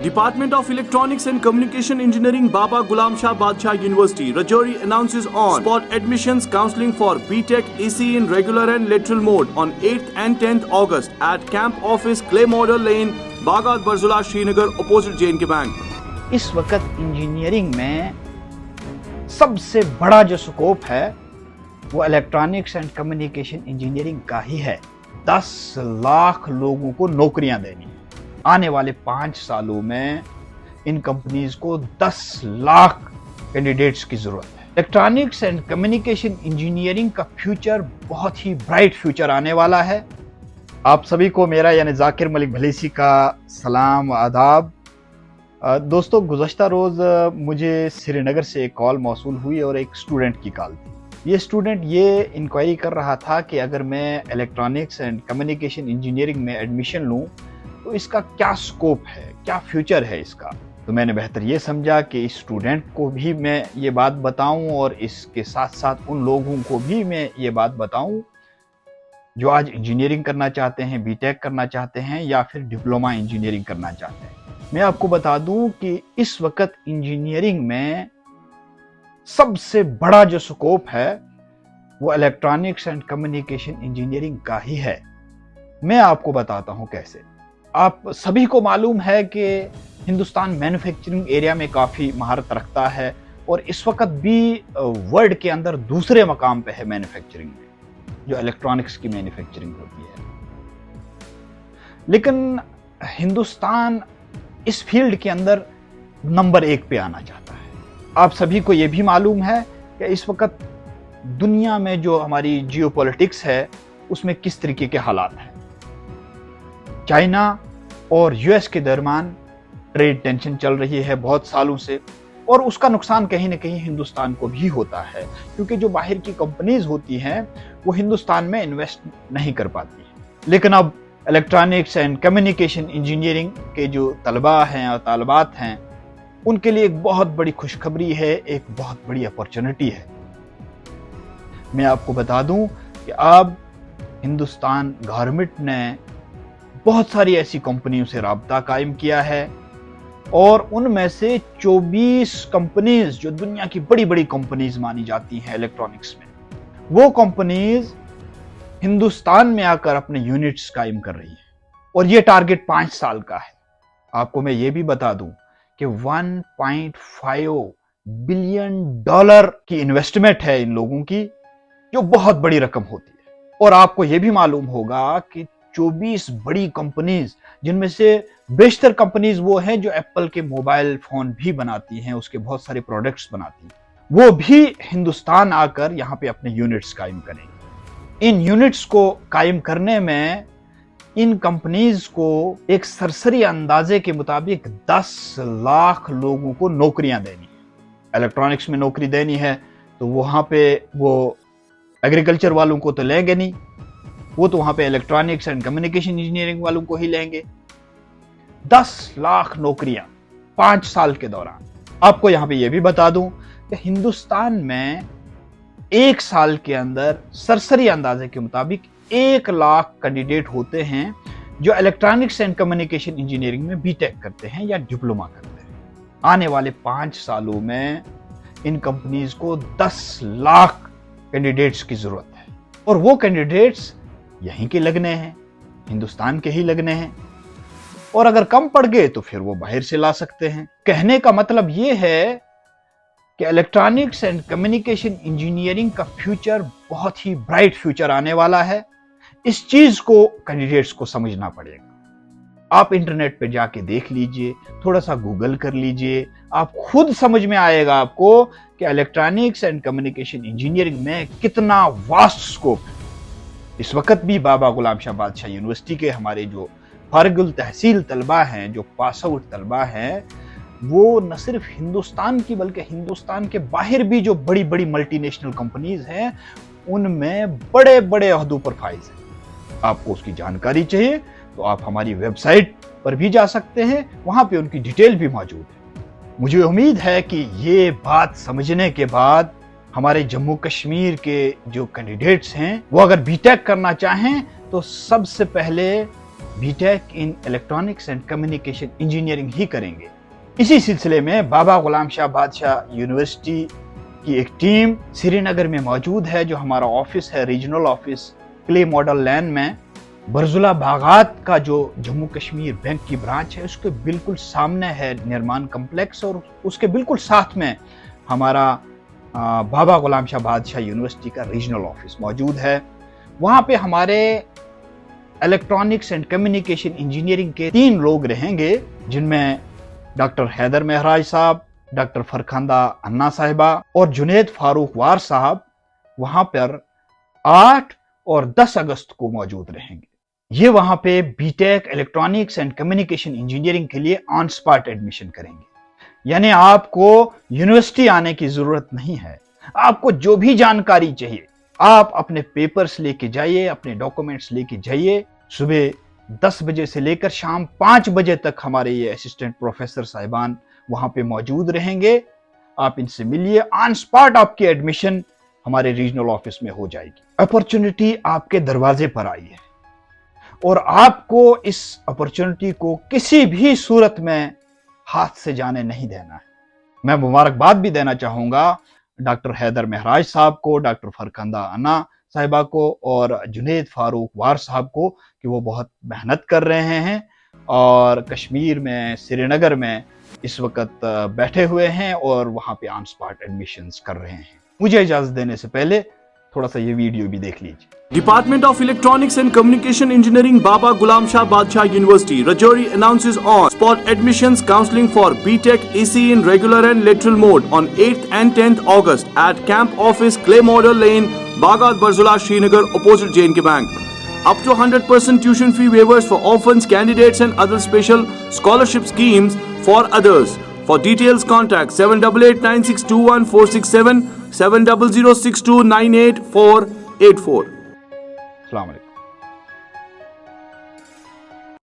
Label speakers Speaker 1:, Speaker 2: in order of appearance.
Speaker 1: Department of Electronics and Communication Engineering, Baba Ghulam Shah Badshah University, Rajouri announces on spot admissions counseling for BTech EC in regular and lateral mode on 8th and 10th August at Camp Office, Clay Model Lane, Baghat Barzula, Srinagar, opposite JNK Bank.
Speaker 2: इस वक्त engineering में सबसे बड़ा जो scope है वो electronics and communication engineering का ही है। 10 लाख लोगों को नौकरियां देनी है। आने वाले 5 सालों में इन कंपनीज को 10 लाख कैंडिडेट्स की जरूरत है। इलेक्ट्रॉनिक्स एंड कम्युनिकेशन इंजीनियरिंग का फ्यूचर बहुत ही ब्राइट फ्यूचर आने वाला है। आप सभी को मेरा यानी जाकिर मलिक भलीसी का सलाम आदाब। दोस्तों, गुज़श्ता रोज़ मुझे श्रीनगर से एक कॉल मौसूल हुई और एक स्टूडेंट की कॉल थी। ये स्टूडेंट ये इंक्वायरी कर रहा था कि अगर मैं इलेक्ट्रॉनिक्स एंड कम्युनिकेशन इंजीनियरिंग में एडमिशन लूँ तो इसका क्या स्कोप है, क्या फ्यूचर है इसका। तो मैंने बेहतर ये समझा कि इस स्टूडेंट को भी मैं ये बात बताऊं और इसके साथ साथ उन लोगों को भी मैं ये बात बताऊं जो आज इंजीनियरिंग करना चाहते हैं, बीटेक करना चाहते हैं या फिर डिप्लोमा इंजीनियरिंग करना चाहते हैं। मैं आपको बता दूं कि इस वक्त इंजीनियरिंग में सबसे बड़ा जो स्कोप है वो इलेक्ट्रॉनिक्स एंड कम्युनिकेशन इंजीनियरिंग का ही है। मैं आपको बताता हूं कैसे। आप सभी को मालूम है कि हिंदुस्तान मैन्युफैक्चरिंग एरिया में काफ़ी महारत रखता है और इस वक्त भी वर्ल्ड के अंदर दूसरे मकाम पे है मैन्युफैक्चरिंग में, जो इलेक्ट्रॉनिक्स की मैन्युफैक्चरिंग होती है। लेकिन हिंदुस्तान इस फील्ड के अंदर नंबर 1 पे आना चाहता है। आप सभी को ये भी मालूम है कि इस वक्त दुनिया में जो हमारी जियोपॉलिटिक्स है उसमें किस तरीके के हालात हैं। चाइना और यूएस के दरमियान ट्रेड टेंशन चल रही है बहुत सालों से और उसका नुकसान कहीं ना कहीं हिंदुस्तान को भी होता है, क्योंकि जो बाहर की कंपनीज होती हैं वो हिंदुस्तान में इन्वेस्ट नहीं कर पाती है। लेकिन अब इलेक्ट्रॉनिक्स एंड कम्युनिकेशन इंजीनियरिंग के जो तलबा हैं और तालबात हैं उनके लिए एक बहुत बड़ी खुशखबरी है, एक बहुत बड़ी अपॉर्चुनिटी है। मैं आपको बता दूं कि अब हिंदुस्तान गवर्नमेंट ने बहुत सारी ऐसी कंपनियों से राब्ता कायम किया है और उनमें से 24 कंपनीज जो दुनिया की बड़ी बड़ी कंपनीज मानी जाती हैं इलेक्ट्रॉनिक्स में, वो कंपनीज हिंदुस्तान में आकर अपने यूनिट्स कायम कर रही है और ये टारगेट 5 साल का है। आपको मैं ये भी बता दूं कि 1.5 बिलियन डॉलर की इन्वेस्टमेंट है इन लोगों की, जो बहुत बड़ी रकम होती है। और आपको ये भी मालूम होगा कि 24 बड़ी कंपनीज, जिनमें से बेशतर कंपनीज वो हैं जो एप्पल के मोबाइल फोन भी बनाती हैं, उसके बहुत सारे प्रोडक्ट्स बनाती हैं, वो भी हिंदुस्तान आकर यहाँ पे अपने यूनिट्स कायम करेंगे। इन यूनिट्स को कायम करने में इन कंपनीज को एक सरसरी अंदाजे के मुताबिक 10 लाख लोगों को नौकरियां देनी है। इलेक्ट्रॉनिक्स में नौकरी देनी है तो वहां पे वो एग्रीकल्चर वालों को तो लेंगे नहीं, वो तो वहां पे इलेक्ट्रॉनिक्स एंड कम्युनिकेशन इंजीनियरिंग वालों को ही लेंगे। 10 लाख नौकरियां 5 साल के दौरान। आपको यहां पे ये भी बता दूं कि हिंदुस्तान में 1 साल के अंदर सरसरी अंदाजे के मुताबिक 1 लाख कैंडिडेट होते हैं जो इलेक्ट्रॉनिक्स एंड कम्युनिकेशन इंजीनियरिंग में बीटेक करते हैं या डिप्लोमा करते हैं। आने वाले 5 सालों में इन कंपनीज को 10 लाख कैंडिडेट्स की जरूरत है और वो कैंडिडेट्स यहीं के लगने हैं, हिंदुस्तान के ही लगने हैं, और अगर कम पड़ गए तो फिर वो बाहर से ला सकते हैं। कहने का मतलब ये है कि इलेक्ट्रॉनिक्स एंड कम्युनिकेशन इंजीनियरिंग का फ्यूचर बहुत ही ब्राइट फ्यूचर आने वाला है। इस चीज को कैंडिडेट्स को समझना पड़ेगा। आप इंटरनेट पे जाके देख लीजिए, थोड़ा सा गूगल कर लीजिए, आप खुद समझ में आएगा आपको कि इलेक्ट्रॉनिक्स एंड कम्युनिकेशन इंजीनियरिंग में कितना वास्ट स्कोप है। इस वक्त भी बाबा गुलाम शाह बादशाह यूनिवर्सिटी के हमारे जो फारिगुल तहसील तलबा हैं, जो पास आउट तलबा हैं, वो न सिर्फ हिंदुस्तान की बल्कि हिंदुस्तान के बाहर भी जो बड़ी बड़ी मल्टीनेशनल कंपनीज हैं उनमें बड़े बड़े ओहदों पर फाइज हैं। आपको उसकी जानकारी चाहिए तो आप हमारी वेबसाइट पर भी जा सकते हैं, वहां पे उनकी डिटेल भी मौजूद है। मुझे उम्मीद है कि ये बात समझने के बाद हमारे जम्मू कश्मीर के जो कैंडिडेट्स हैं वो अगर बीटेक करना चाहें तो सबसे पहले BTech in electronics and communication engineering ही करेंगे। इसी सिलसिले में बाबा गुलाम शाह बादशाह यूनिवर्सिटी की एक टीम श्रीनगर में मौजूद है। जो हमारा ऑफिस है, रीजनल ऑफिस क्ले मॉडल लैन में बरजुला बागात का जो जम्मू कश्मीर बैंक की ब्रांच है, उसके बिल्कुल सामने है निर्माण कम्प्लेक्स, और उसके बिल्कुल साथ में हमारा बाबा गुलाम शाह बादशाह यूनिवर्सिटी का रीजनल ऑफिस मौजूद है। वहाँ पे हमारे इलेक्ट्रॉनिक्स एंड कम्युनिकेशन इंजीनियरिंग के 3 लोग रहेंगे, जिनमें डॉक्टर हैदर महराज साहब, डॉक्टर फरखांदा अन्ना साहिबा और जुनेद फारूक वार साहब वहाँ पर 8 और 10 अगस्त को मौजूद रहेंगे। ये वहाँ पे BTech electronics and communication engineering के लिए ऑन स्पॉट एडमिशन करेंगे। यानी आपको यूनिवर्सिटी आने की जरूरत नहीं है। आपको जो भी जानकारी चाहिए आप अपने पेपर्स लेके जाइए, अपने डॉक्यूमेंट्स लेके जाइए। सुबह 10 बजे से लेकर शाम 5 बजे तक हमारे ये असिस्टेंट प्रोफेसर साहिबान वहां पे मौजूद रहेंगे। आप इनसे मिलिए, ऑन स्पॉट आपकी एडमिशन हमारे रीजनल ऑफिस में हो जाएगी। अपॉर्चुनिटी आपके दरवाजे पर आई है और आपको इस अपॉर्चुनिटी को किसी भी सूरत में हाथ से जाने नहीं देना है। मैं मुबारकबाद भी देना चाहूंगा डॉक्टर हैदर महराज साहब को, डॉक्टर फरखांदा अन्ना साहिबा को और जुनेद फारूक वार साहब को कि वो बहुत मेहनत कर रहे हैं और कश्मीर में, श्रीनगर में इस वक्त बैठे हुए हैं और वहाँ पे ऑन स्पॉट एडमिशंस कर रहे हैं। मुझे इजाजत देने से पहले थोड़ा सा ये वीडियो भी देख लीजिए।
Speaker 1: Department of Electronics and Communication Engineering, Baba Gulam Shah Badshah University, Rajouri announces on spot admissions counseling for BTech ECE in regular and lateral mode on 8th and 10th August at Camp Office, Clay Model Lane, Bagat Barzula, Srinagar, opposite J&K Bank. Up to 100% tuition fee waivers for orphans, candidates and other special scholarship schemes for others. For details, contact 7889621467, 7006298484.
Speaker 2: अस्सलाम वालेकुम।